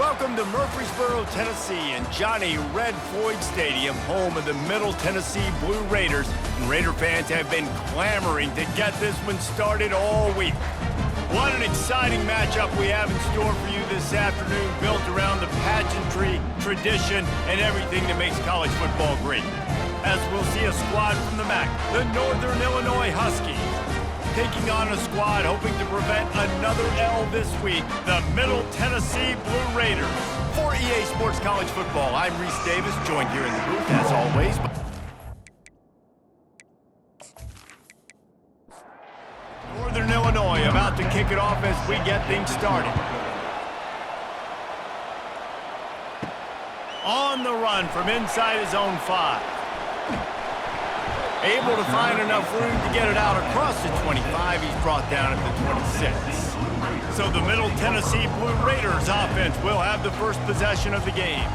Welcome to Murfreesboro, Tennessee, and Johnny Red Floyd Stadium, home of the Middle Tennessee Blue Raiders. And Raider fans have been clamoring to get this one started all week. What an exciting matchup we have in store for you this afternoon, built around the pageantry, tradition, and everything that makes college football great. As we'll see a squad from the MAC, the Northern Illinois Huskies, taking on a squad hoping to prevent another L this week, the Middle Tennessee Blue Raiders. For EA Sports College Football, I'm Reese Davis, joined here in the booth, as always. Northern Illinois about to kick it off as we get things started. On the run from inside his own 5. Able to find enough room to get it out across the 25. He's brought down at the 26. So the Middle Tennessee Blue Raiders offense will have the first possession of the game.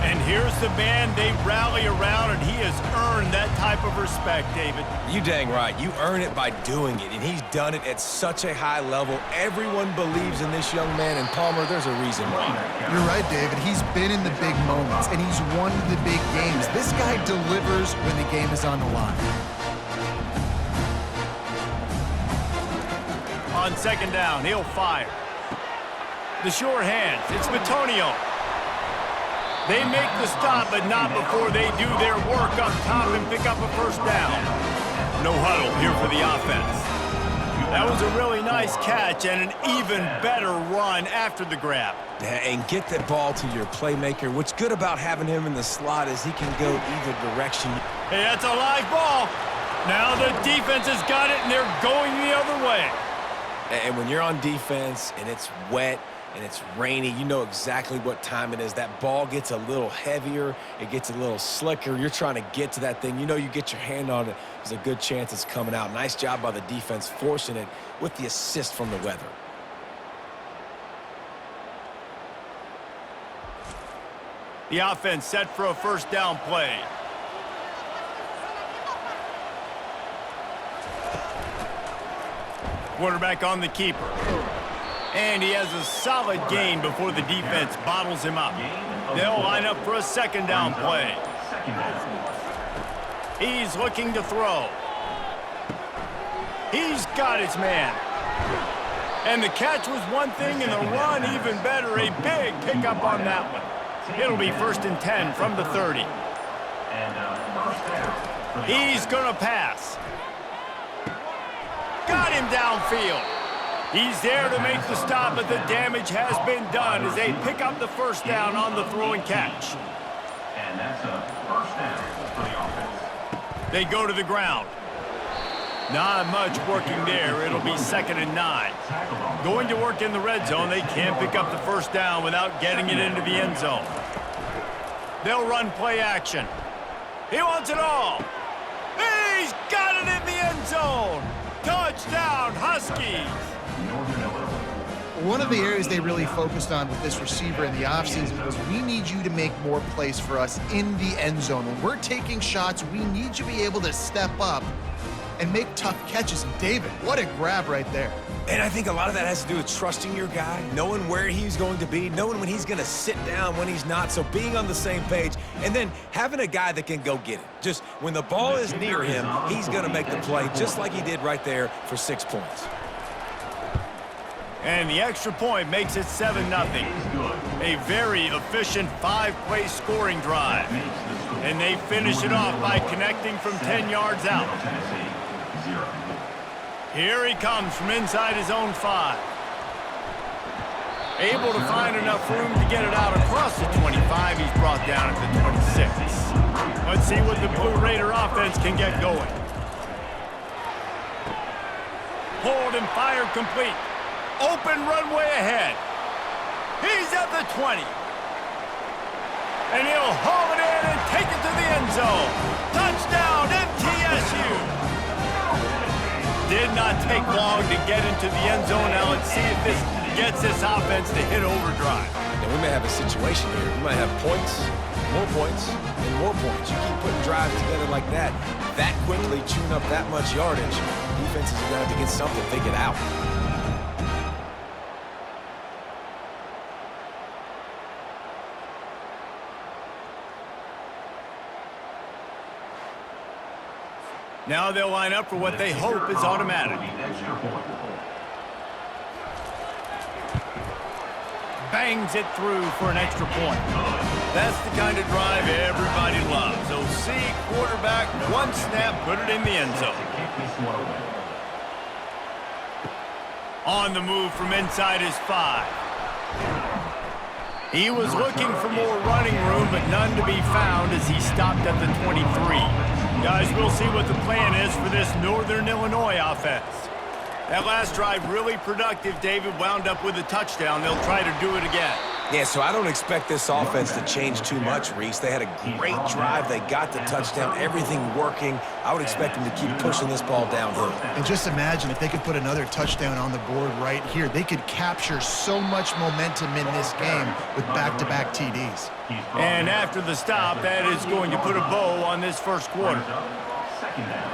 And here's the man they rally around, and he has earned that type of respect, David. You dang right. You earn it by doing it, and he's done it at such a high level. Everyone believes in this young man, and Palmer, there's a reason why. You're right, David. He's been in the big moments, and he's won the big games. This guy delivers when the game is on the line. On second down, he'll fire. The sure hands, it's Bitonio. They make the stop, but not before they do their work up top and pick up a first down. No huddle here for the offense. That was a really nice catch and an even better run after the grab. And get that ball to your playmaker. What's good about having him in the slot is he can go either direction. Hey, that's a live ball. Now the defense has got it, and they're going the other way. And when you're on defense and it's wet, and it's rainy, you know exactly what time it is. That ball gets a little heavier. It gets a little slicker. You're trying to get to that thing. You know you get your hand on it. There's a good chance it's coming out. Nice job by the defense forcing it with the assist from the weather. The offense set for a first down play. Quarterback on the keeper. And he has a solid gain before the defense bottles him up. They'll line up for a second down play. He's looking to throw. He's got his man. And the catch was one thing, and the run even better. A big pickup on that one. It'll be 1st and 10 from the 30. He's going to pass. Got him downfield. He's there to make the stop, but the damage has been done as they pick up the first down on the throw and catch. And that's a first down for the offense. They go to the ground. Not much working there. It'll be 2nd and 9. Going to work in the red zone. They can't pick up the first down without getting it into the end zone. They'll run play action. He wants it all. He's got it in the end zone. Touchdown, Huskies. One of the areas they really focused on with this receiver in the offseason was we need you to make more plays for us in the end zone. When we're taking shots, we need you to be able to step up and make tough catches. And David, what a grab right there. And I think a lot of that has to do with trusting your guy, knowing where he's going to be, knowing when he's going to sit down, when he's not, so being on the same page, and then having a guy that can go get it. Just when the ball is near him, he's going to make the play, just like he did right there for 6 points. And the extra point makes it 7-0. A very efficient 5-play scoring drive. And they finish it off by connecting from 10 yards out. Here he comes from inside his own 5. Able to find enough room to get it out across the 25. He's brought down at the 26. Let's see what the Blue Raider offense can get going. Pulled and fired complete. Open runway ahead. He's at the 20. And he'll haul it in and take it to the end zone. Touchdown, MTSU. Did not take long to get into the end zone. Now let's see if this gets this offense to hit overdrive. And we may have a situation here. We might have points, and more points. You keep putting drives together like that quickly, chewing up that much yardage. Defenses are going to have to get something figured out. Now they'll line up for what they hope is automatic. Bangs it through for an extra point. That's the kind of drive everybody loves. So see, quarterback, one snap, put it in the end zone. On the move from inside his 5. He was looking for more running room, but none to be found as he stopped at the 23. Guys, we'll see what the plan is for this Northern Illinois offense. That last drive really productive. David wound up with a touchdown. They'll try to do it again. Yeah, so I don't expect this offense to change too much, Reese. They had a great drive. They got the touchdown, everything working. I would expect them to keep pushing this ball downhill. And just imagine if they could put another touchdown on the board right here. They could capture so much momentum in this game with back-to-back TDs. And after the stop, that is going to put a bow on this first quarter. Second down.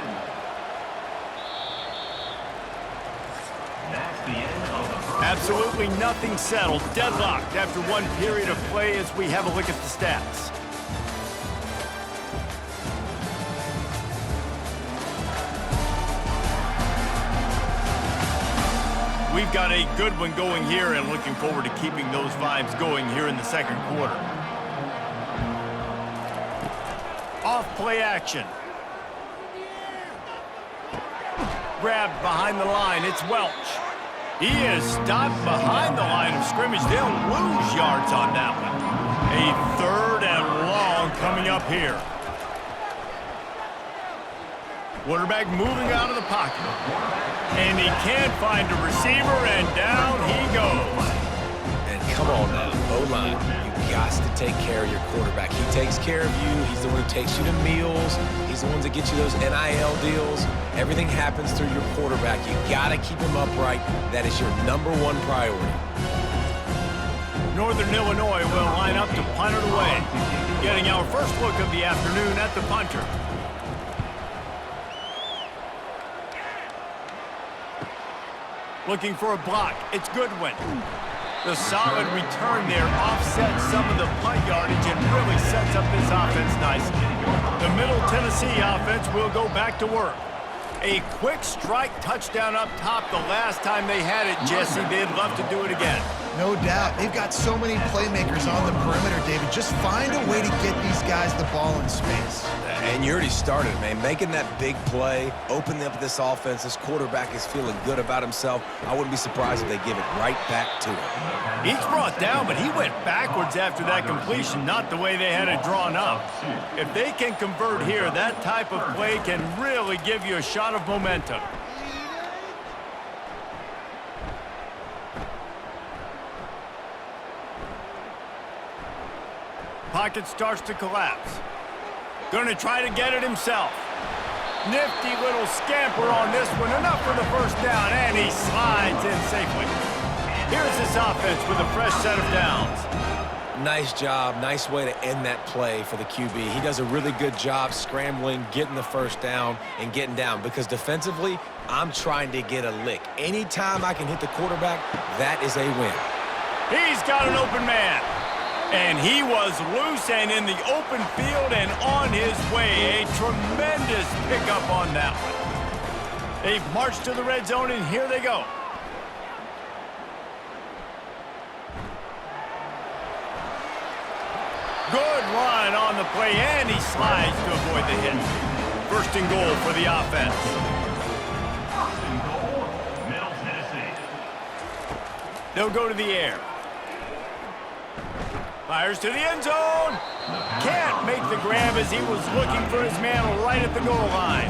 That's the end of the first. Absolutely nothing settled. Deadlocked after one period of play as we have a look at the stats. We've got a good one going here and looking forward to keeping those vibes going here in the second quarter. Off play action. Grabbed behind the line. It's Welch. He is stopped behind the line of scrimmage. They'll lose yards on that one. A 3rd and long coming up here. Quarterback moving out of the pocket. And he can't find a receiver, and down he goes. And come on now, O-line, you got to take care of your quarterback. He takes care of you. He's the one who takes you to meals. He's the one that gets you those NIL deals. Everything happens through your quarterback. You got to keep him upright. That is your #1 priority. Northern Illinois will line up to punt it away. Getting our first look of the afternoon at the punter. Looking for a block. It's Goodwin. The solid return there offsets some of the punt yardage and really sets up this offense nicely. The Middle Tennessee offense will go back to work. A quick strike touchdown up top the last time they had it, Jesse. They'd love to do it again. No doubt. They've got so many playmakers on the perimeter, David. Just find a way to get these guys the ball in space. And you already started, man. Making that big play, opening up this offense. This quarterback is feeling good about himself. I wouldn't be surprised if they give it right back to him. He's brought down, but he went backwards after that completion, not the way they had it drawn up. If they can convert here, that type of play can really give you a shot of momentum. Pocket starts to collapse. Going to try to get it himself. Nifty little scamper on this one. Enough for the first down, and he slides in safely. Here's this offense with a fresh set of downs. Nice job. Nice way to end that play for the QB. He does a really good job scrambling, getting the first down, and getting down. Because defensively, I'm trying to get a lick. Anytime I can hit the quarterback, that is a win. He's got an open man. And he was loose and in the open field and on his way. A tremendous pickup on that one. They've marched to the red zone, and here they go. Good run on the play, and he slides to avoid the hit. First and goal for the offense. First and goal, Middle Tennessee. They'll go to the air. Fires to the end zone. Can't make the grab as he was looking for his man right at the goal line.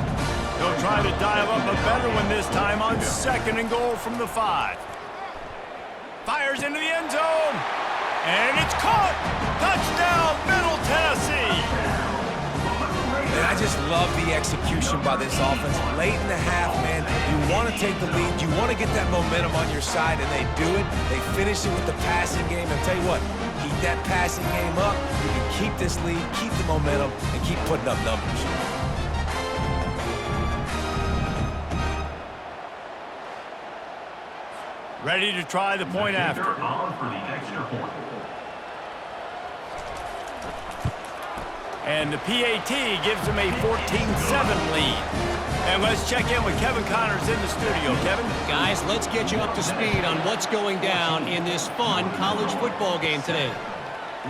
They'll try to dial up a better one this time on second and goal from the 5. Fires into the end zone. And it's caught. Touchdown, Middle Tennessee. And I just love the execution by this offense. Late in the half, man, you want to take the lead. You want to get that momentum on your side, and they do it. They finish it with the passing game. And tell you what, keep that passing game up. You can keep this lead, keep the momentum, and keep putting up numbers. Ready to try the point after. On for the extra point. And the PAT gives them a 14-7 lead. And let's check in with Kevin Connors in the studio. Kevin? Guys, let's get you up to speed on what's going down in this fun college football game today.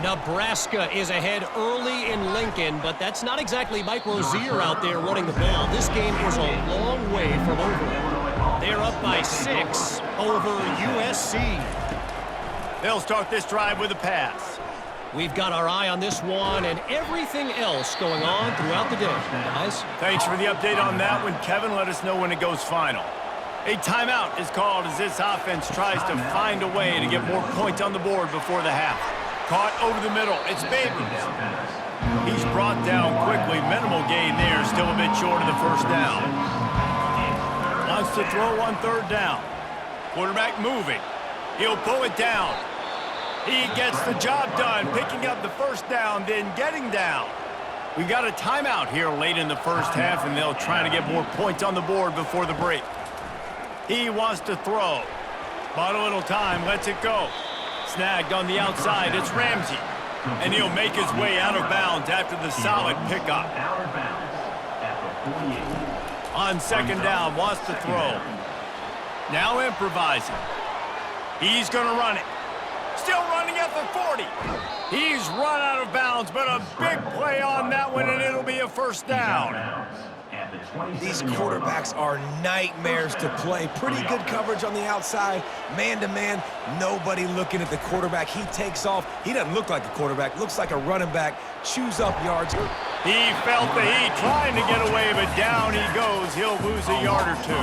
Nebraska is ahead early in Lincoln, but that's not exactly Mike Rozier out there running the ball. This game is a long way from over. They're up by 6 over USC. They'll start this drive with a pass. We've got our eye on this one and everything else going on throughout the day, guys. Thanks for the update on that one, Kevin. Let us know when it goes final. A timeout is called as this offense tries to find a way to get more points on the board before the half. Caught over the middle. It's Babers. He's brought down quickly. Minimal gain there. Still a bit short of the first down. Wants to throw on third down. Quarterback moving. He'll pull it down. He gets the job done, picking up the first down, then getting down. We got a timeout here late in the first half, and they'll try to get more points on the board before the break. He wants to throw. Bought a little time, lets it go. Snagged on the outside, it's Ramsey. And he'll make his way out of bounds after the solid pickup. On second down, wants to throw. Now improvising. He's going to run it. Still running at the 40. He's run out of bounds, but a big play on that one, and it'll be a first down. These quarterbacks are nightmares to play. Pretty good coverage on the outside. Man-to-man, nobody looking at the quarterback. He takes off. He doesn't look like a quarterback. Looks like a running back. Chews up yards. He felt the heat trying to get away, but down he goes. He'll lose a yard or two.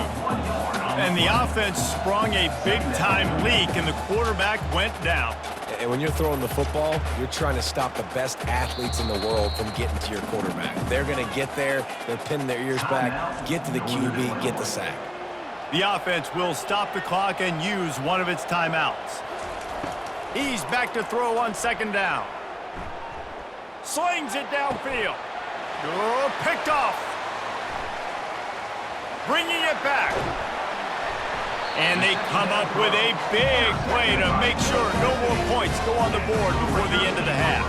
And the offense sprung a big-time leak, and the quarterback went down. And when you're throwing the football, you're trying to stop the best athletes in the world from getting to your quarterback. They're going to get there, they're pinning their ears back, get to the QB, get the sack. The offense will stop the clock and use one of its timeouts. He's back to throw on second down. Slings it downfield. Oh, picked off. Bringing it back. And they come up with a big play to make sure no more points go on the board before the end of the half.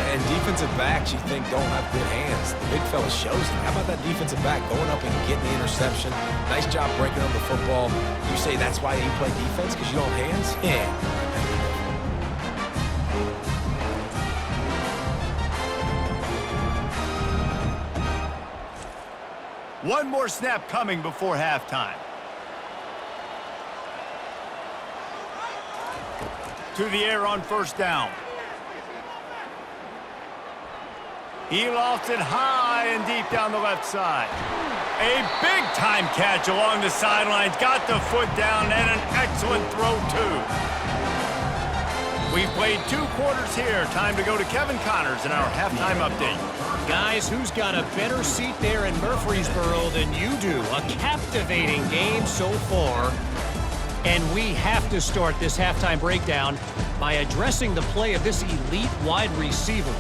And defensive backs, you think, don't have good hands. The big fella shows it. How about that defensive back going up and getting the interception? Nice job breaking up the football. You say that's why you play defense, because you don't have hands? Yeah. One more snap coming before halftime. To the air on first down. He lofts it high and deep down the left side. A big-time catch along the sidelines. Got the foot down and an excellent throw, too. We've played 2 quarters here. Time to go to Kevin Connors in our halftime update. Guys, who's got a better seat there in Murfreesboro than you do? A captivating game so far. And we have to start this halftime breakdown by addressing the play of this elite wide receiver.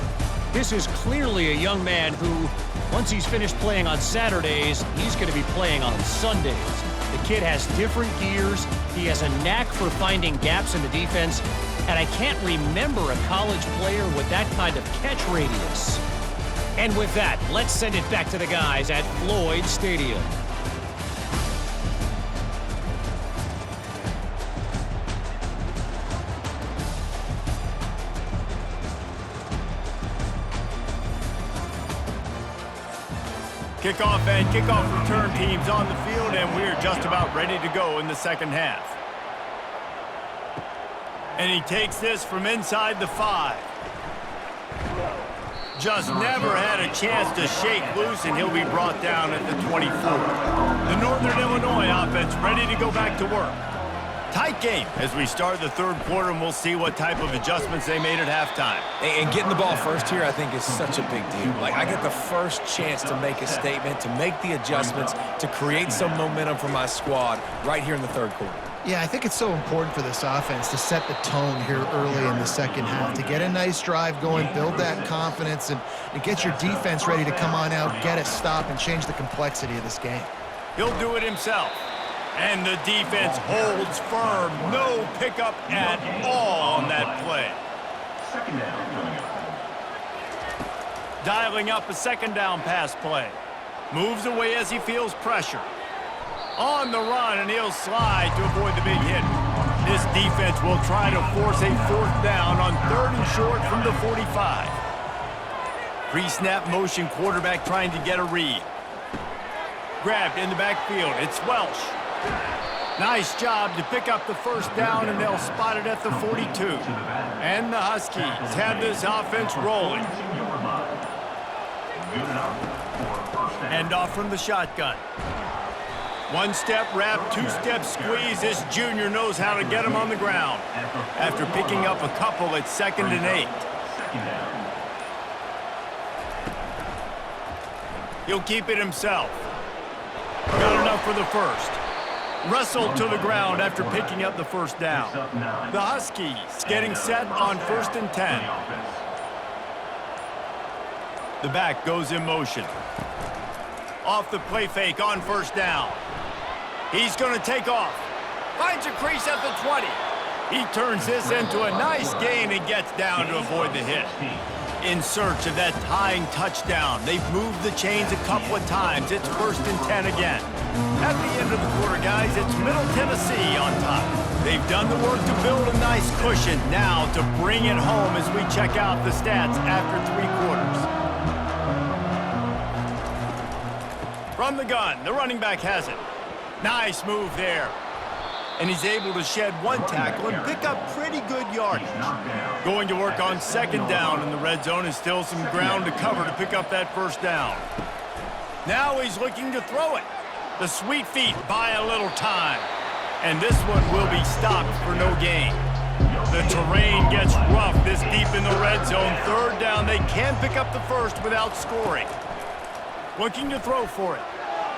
This is clearly a young man who, once he's finished playing on Saturdays, he's going to be playing on Sundays. The kid has different gears. He has a knack for finding gaps in the defense. And I can't remember a college player with that kind of catch radius. And with that, let's send it back to the guys at Floyd Stadium. Kickoff and kickoff return teams on the field, and we're just about ready to go in the second half. And he takes this from inside the 5. Just never had a chance to shake loose, and he'll be brought down at the 24. The Northern Illinois offense ready to go back to work. Tight game as we start the third quarter, and we'll see what type of adjustments they made at halftime. And getting the ball first here, I think, is such a big deal. Like, I get the first chance to make a statement, to make the adjustments, to create some momentum for my squad right here in the third quarter. Yeah, I think it's so important for this offense to set the tone here early in the second half, to get a nice drive going, build that confidence, and get your defense ready to come on out, get a stop, and change the complexity of this game. He'll do it himself. And the defense holds firm. No pickup at all on that play. Second down. Dialing up a second down pass play. Moves away as he feels pressure. On the run, and he'll slide to avoid the big hit. This defense will try to force a 4th down on 3rd and short from the 45. Pre-snap motion quarterback trying to get a read. Grabbed in the backfield. It's Welsh. Nice job to pick up the 1st down, and they'll spot it at the 42. And the Huskies have this offense rolling. Hand off from the shotgun. 1-step wrap, 2-step squeeze. This junior knows how to get him on the ground. After picking up a couple, it's 2nd and 8. He'll keep it himself. Got enough for the 1st. Wrestled to the ground after picking up the 1st down. The Huskies getting set on 1st and 10. The back goes in motion. Off the play fake on 1st down. He's going to take off. Finds a crease at the 20. He turns this into a nice gain and gets down to avoid the hit. In search of that tying touchdown. They've moved the chains a couple of times. It's 1st and 10 again. At the end of the quarter, guys, it's Middle Tennessee on top. They've done the work to build a nice cushion. Now to bring it home as we check out the stats after 3 quarters. From the gun, the running back has it. Nice move there. And he's able to shed 1 tackle and pick up pretty good yardage. Going to work on 2nd down in the red zone, and still some ground to cover to pick up that 1st down. Now he's looking to throw it. The sweet feet buy a little time. And this one will be stopped for no gain. The terrain gets rough this deep in the red zone. 3rd down, they can pick up the 1st without scoring. Looking to throw for it.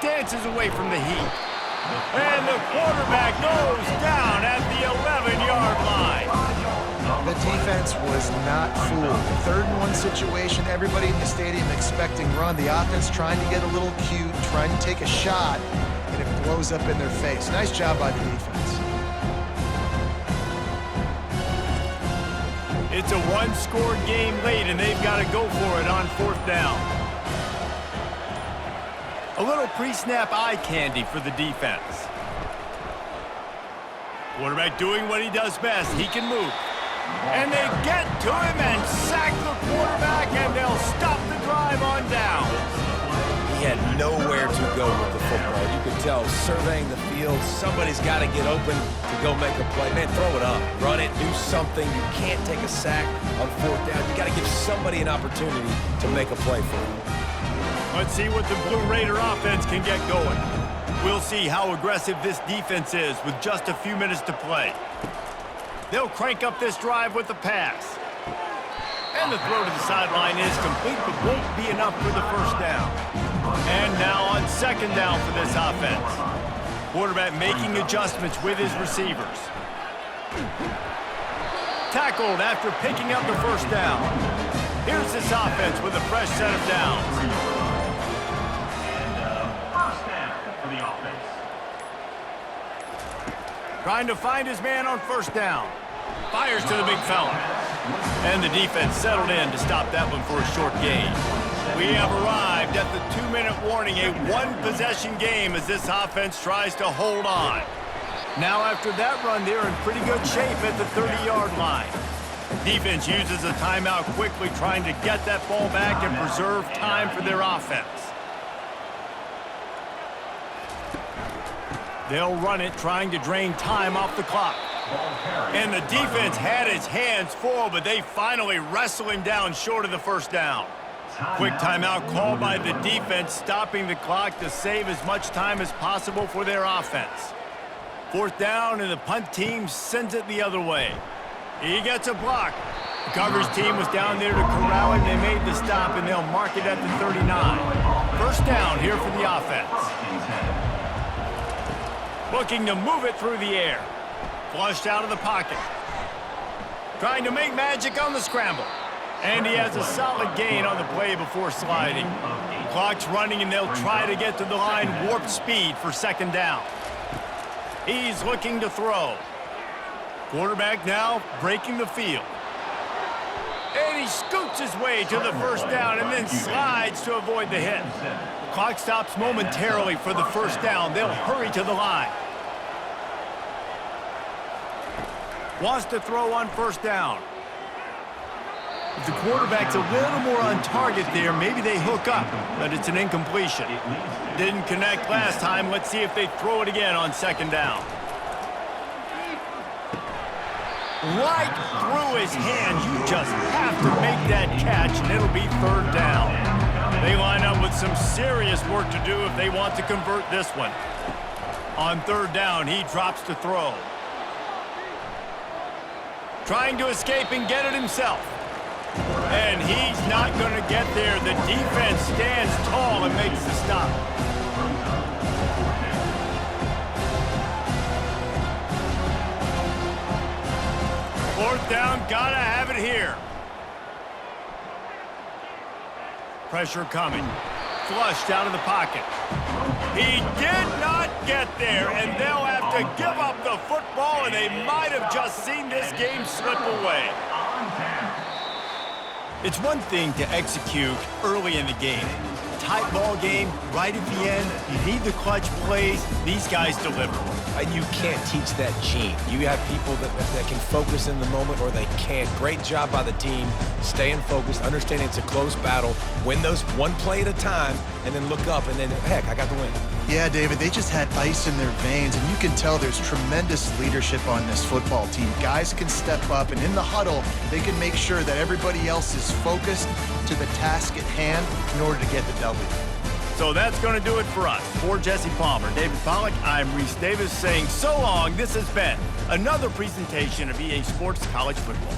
Dances away from the heat. And the quarterback goes down at the 11-yard line. The defense was not fooled. 3rd and 1 situation, everybody in the stadium expecting run. The offense trying to get a little cute, trying to take a shot, and it blows up in their face. Nice job by the defense. It's a 1-score game late, and they've got to go for it on 4th down. A little pre-snap eye candy for the defense. Quarterback doing what he does best. He can move. And they get to him and sack the quarterback, and they'll stop the drive on down. He had nowhere to go with the football. You could tell, surveying the field, somebody's got to get open to go make a play. Man, throw it up. Run it. Do something. You can't take a sack on 4th down. You got to give somebody an opportunity to make a play for him. Let's see what the Blue Raider offense can get going. We'll see how aggressive this defense is with just a few minutes to play. They'll crank up this drive with the pass. And the throw to the sideline is complete, but won't be enough for the 1st down. And now on 2nd down for this offense. Quarterback making adjustments with his receivers. Tackled after picking up the 1st down. Here's this offense with a fresh set of downs. Trying to find his man on 1st down. Fires to the big fella. And the defense settled in to stop that one for a short gain. We have arrived at the 2-minute warning, a 1-possession game as this offense tries to hold on. Now after that run, they're in pretty good shape at the 30-yard line. Defense uses a timeout quickly, trying to get that ball back and preserve time for their offense. They'll run it, trying to drain time off the clock. And the defense had its hands full, but they finally wrestle him down short of the 1st down. Quick timeout called by the defense, stopping the clock to save as much time as possible for their offense. 4th down, and the punt team sends it the other way. He gets a block. The coverage team was down there to corral him. They made the stop, and they'll mark it at the 39. 1st down here for the offense. Looking to move it through the air. Flushed out of the pocket. Trying to make magic on the scramble. And he has a solid gain on the play before sliding. Clock's running, and they'll try to get to the line warp speed for 2nd down. He's looking to throw. Quarterback now breaking the field. And he scoots his way to the 1st down and then slides to avoid the hit. Clock stops momentarily for the first down. They'll hurry to the line. Wants to throw on first down. If the quarterback's a little more on target there, maybe they hook up, but it's an incompletion. Didn't connect last time. Let's see if they throw it again on second down. Right through his hands. You just have to make that catch, and it'll be third down. They line up with some serious work to do if they want to convert this one. On third down, he drops to throw. Trying to escape and get it himself. And he's not going to get there. The defense stands tall and makes the stop. Fourth down, gotta have it here. Pressure coming. Flushed out of the pocket. He did not get there, and they'll have to give up the football, and they might have just seen this game slip away. It's one thing to execute early in the game. Tight ball game, right at the end, you need the clutch plays. These guys deliver. And you can't teach that gene. You have people that can focus in the moment or they can't. Great job by the team, staying focused, understanding it's a close battle, win those one play at a time, and then look up, and then, heck, I got the win. Yeah, David, they just had ice in their veins, and you can tell there's tremendous leadership on this football team. Guys can step up, and in the huddle, they can make sure that everybody else is focused to the task at hand in order to get the W. So that's going to do it for us. For Jesse Palmer, David Pollack, I'm Reese Davis saying so long. This has been another presentation of EA Sports College Football.